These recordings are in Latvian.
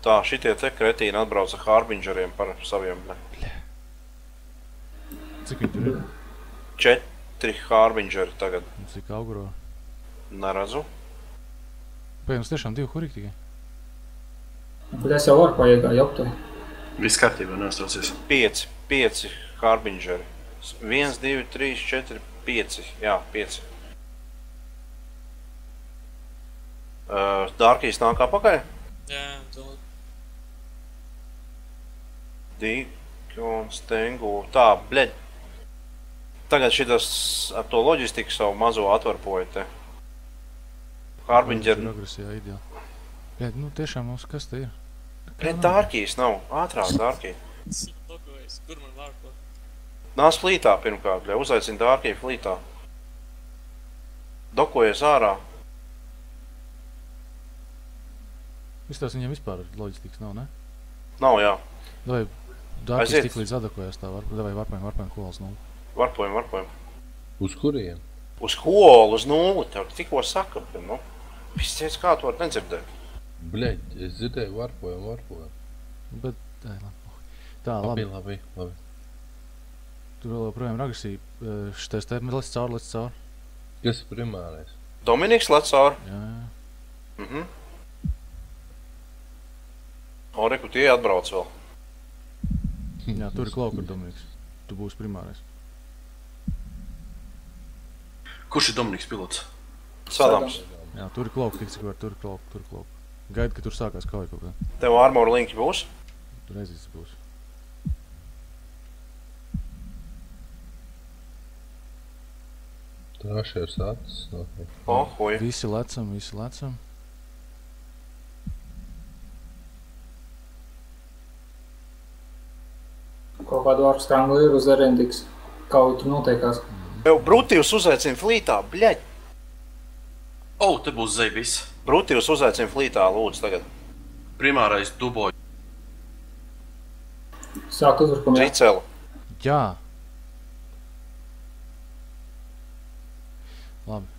Tā, šitie te kretīni atbrauca Harbingeriem par saviem, ne? Cik viņi tur ir? 4 Harbingeri tagad. Un cik auguro? Neredzu. Pēc tiešām 2 hurīgi tikai. Bet es jau varu paiegā joptu. Viss kārtībā, neuztraucies. 5 Harbingeri. 1, 2, 3, 4, 5. Jā, 5. Darkīs nāk apakaļ? Jā, tu... Dikons, Tengu. Tā, bļeļ. Tagad šitas ar to loģistiku savu mazo atvarpoja te. Harbingeri. Progresijā ideāli. Jā, nu tiešām mums kas te ir? Bļeļ, Darkīs nav. Ātrāk, Darkī. Dokojas, kur man vārko? Nāc flītā pirmkārt, bļeļ. Uzaicini Darkī flītā. Dokojies ārā. Izstās viņiem vispār loģistikas nav, ne? Nav, jā. Vai Darkīs Aiziet. tik līdz adakojas tā, vai varpājam kolas nulli? Varpojam. Uz kuriem? Uz holu, uz nulli. Tev tikko saka, bet, nu. Viss teica, kā tu var nedzirdēt. Bļeļ, es dzirdēju varpojam. Bet, labi. Tā, labi. Labi. Tur vēl joprojām ir agresīva. Šitais te lec cauri. Kas ir primārais? Dominiks lec cauri. Jā. O, reku, tie atbrauc vēl. Jā, tur ir Klauka, Dominiks. Tu būsi primārais. Kurš ir Dominiks pilots? Sadams. Jā, tur ir Klauka, tik cik var, tur ir Klauka. Gaida, ka tur sākās kauja kaut kā. Tev armor linki būs? Tur aizīts būs. Trašais acis. O, huj. Visi lecam. Kaut kādu vārku strangli ir uz Erendiks. Kauja tur noteikās. Tev Brutīvs uzaicina flītā, bļeļ. O, te būs Zeibis. Brutīvs uzaicina flītā, lūdzu, tagad. Primārais duboja. Sāk uzvarkumu, jā. Zicela. Jā. Labi.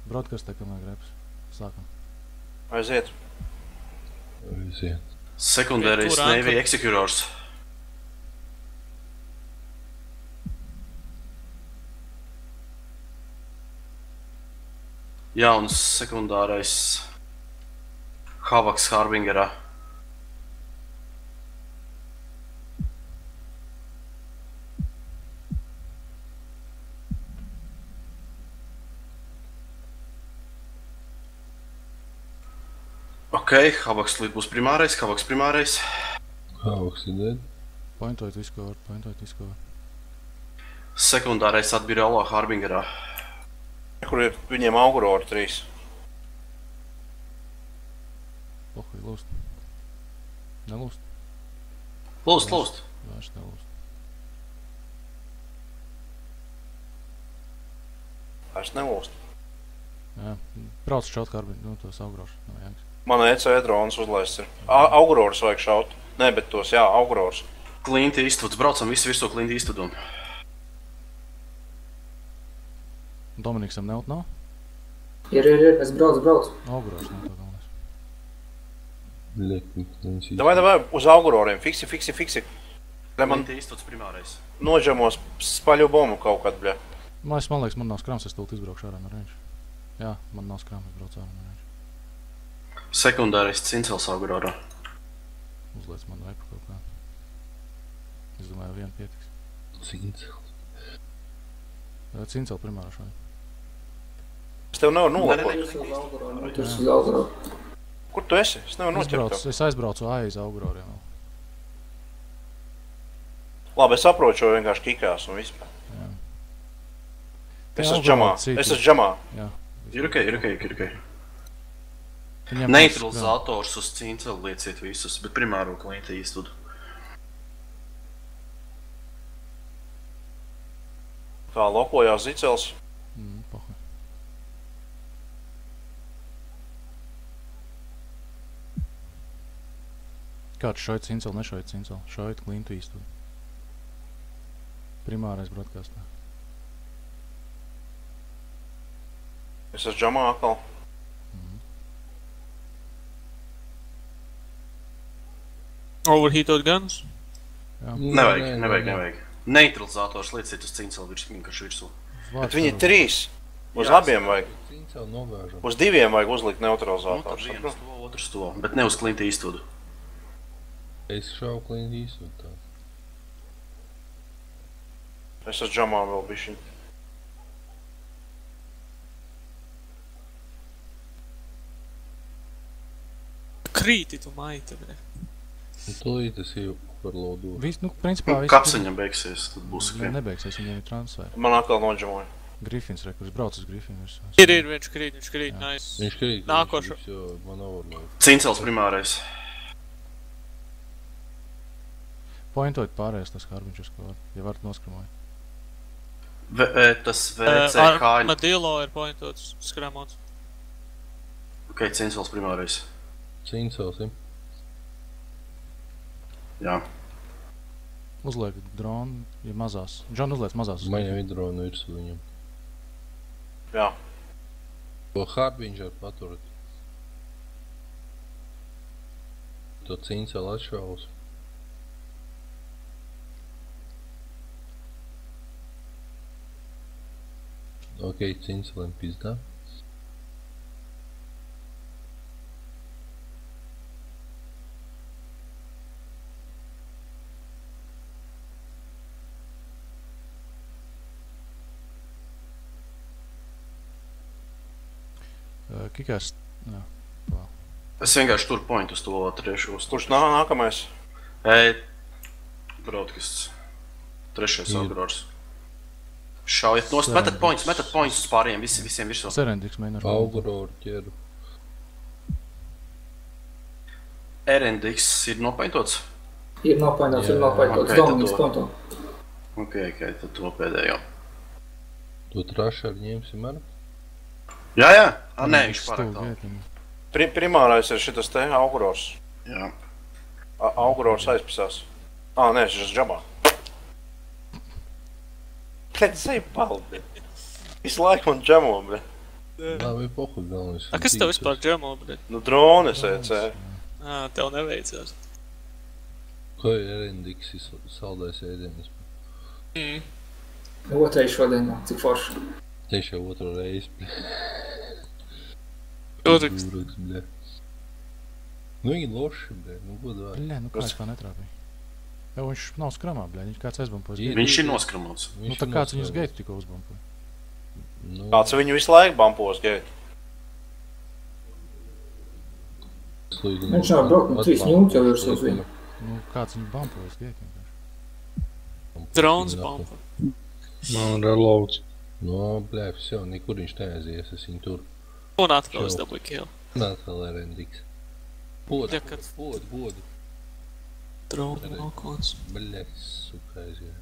Broadcastē, kamēr greps. Sākam. Aiziet. Sekundērais Kur Navy ankar? Executors. Jauns sekundārais Havaks Harbingerā. Ok, Havaks būs primārais, Havaks primārais. Havaks ir dead. Pointojot visu, ko var. Sekundārais Admiralo Harbingerā. Kur ir viņiem Augurora 3? Pohuj, lūst. Nelūst. Lūst. Vairs nelūst. Vairs nelūst. Jā. Brauc šaut Harbin, nu tos augrošus. Nav jāgas. Man EC dronas uzlaists ir. Augurors vajag šaut. Nē, bet tos, jā, Augurors. Clint Eastwoods, braucam visi virs to Clint Eastwoodam. Dominiksam neut nav? Ir, es braucu. Augrošs nav to galvenais. Bļeļ, Davai, uz Auguroriem. Fiksi. Lai man Clint Eastwoods primārais. nožemos spaļu bombu kaut kad, bļa. Man liekas, man nav skrams, es tūlīt izbraukšu ārā no range. Jā, man nav skrams, es braucu ārā no range. Sekundārais Cincels Augurorā. Uzliec man vepu kaut kā. Es domāju, vienu pietiks. Cincels. Cincel primārā šādi. Es tev nevaru nolapot. Tur uz Auguro. Kur tu esi? Es nevaru noķert tev. Es aizbraucu aiz Auguroriem. Labi, es saprotu šo vienkārši kikās un vispār. Jā. Es esmu džamā. Jā. Ir ok. Viņiem Neutralizators uz Cincelu lieciet visus, bet primāro Clint Eastwoodu. Tā lokojās Zicels. Pohuj. Kāds šoit Cincel, nešoit Cincel? Šoit Clint Eastwood. Primārais broadcastā. Es esmu džamā atkal. Overheatot guns. Nevajag. Neutralizators lieciet uz cincelu vienkārši virsū. Bet viņi 3. Uz abiem vajag. Cincelu nogāžam. Uz 2 vajag uzlikt Nu, tad neutralizātors. viens to, otrs to, bet ne uz Clint Eastwoodu. Es šauju Clint Eastwood tā. Es uz džamām vēl bišķiņ. Krīti tu maita, bre. Un tūlīt es jau overloadu. Viss, nu, principā viss. Kapsiņam beigsies, tad būs ok. Nebeigsies, viņiem ir transfer. Man atkal noģemoja. Grifins, kurš brauc uz Grifinu. Ir, viņš krīt, nice. Viņš krīt, Nākošo. jo man overload. Cincels primārais. Pointojot pārējais tas karbiņš uz kaut, ja varat noskramot. Tas VCH. Armadillo ir pointots, skramots. Ok, cincels primārais. Cincelsim. Jā. Uzliek dronu, ja mazās. Džon uzliec mazās. uz Man jau Grifinu. ir drona virsū viņam. Jā. To harbiņš var paturēt. To cincelu atšaus. Ok, cinceliem pizdā. Kikās, jā. Es vienkārši tur pointu uz to trešo. Kurš nākamais? Broadcasts. Trešais Aurors. Šaujiet nost, metat points uz pārējiem, visiem virsū. Serendiks mēģina ar Auguroru ķeru. RNDX ir nopaintots? Ir nopainots, ok, Dominiks tad konto. Ok, tad to pēdējo. To trašu ar ņemsim ar. Jā. Nē, viņš pārāk stūgu tālu. iet, Primārais ir šitas te Augurors. Jā. Augurors aizpisās. Nē, šis džamā. Pēc sevi paldi. Visu laiku man džamo, bre. Labi, pohu galvenais. A, kas tev vispār džemo, bre? Nu, drones EC. Tev neveicās. Ko ir RNDX saldais ēdienis? Otrais šodien, cik forši. Tieši jau otru reizi. Urks. Urks, bļa. Nu viņi loši, bļa. Nu, godā. Bļa, nu kā es tā netrāpīju. Jau viņš nav skramā, bļa, viņš kāds aizbampojas. Ir. Viņš ir noskramots. Nu, tā kāds viņus geitu tikko uzbampoja. Nu, Kāds viņu visu laiku bampos, geit. slīdumi. Viņš nav braukt, nu 3 ņūti jau virs uz viņu. Nu, kāds viņu bampojas geitu vienkārši. Drones bumper. Man reloads. No, bļa, jau, nekur viņš neaizies, es viņu tur. Un atkal es dabūju kill. Atkal RNDX. Bod, Ja, kad- bod. Drone nokons. Bļa, suka aizgāja.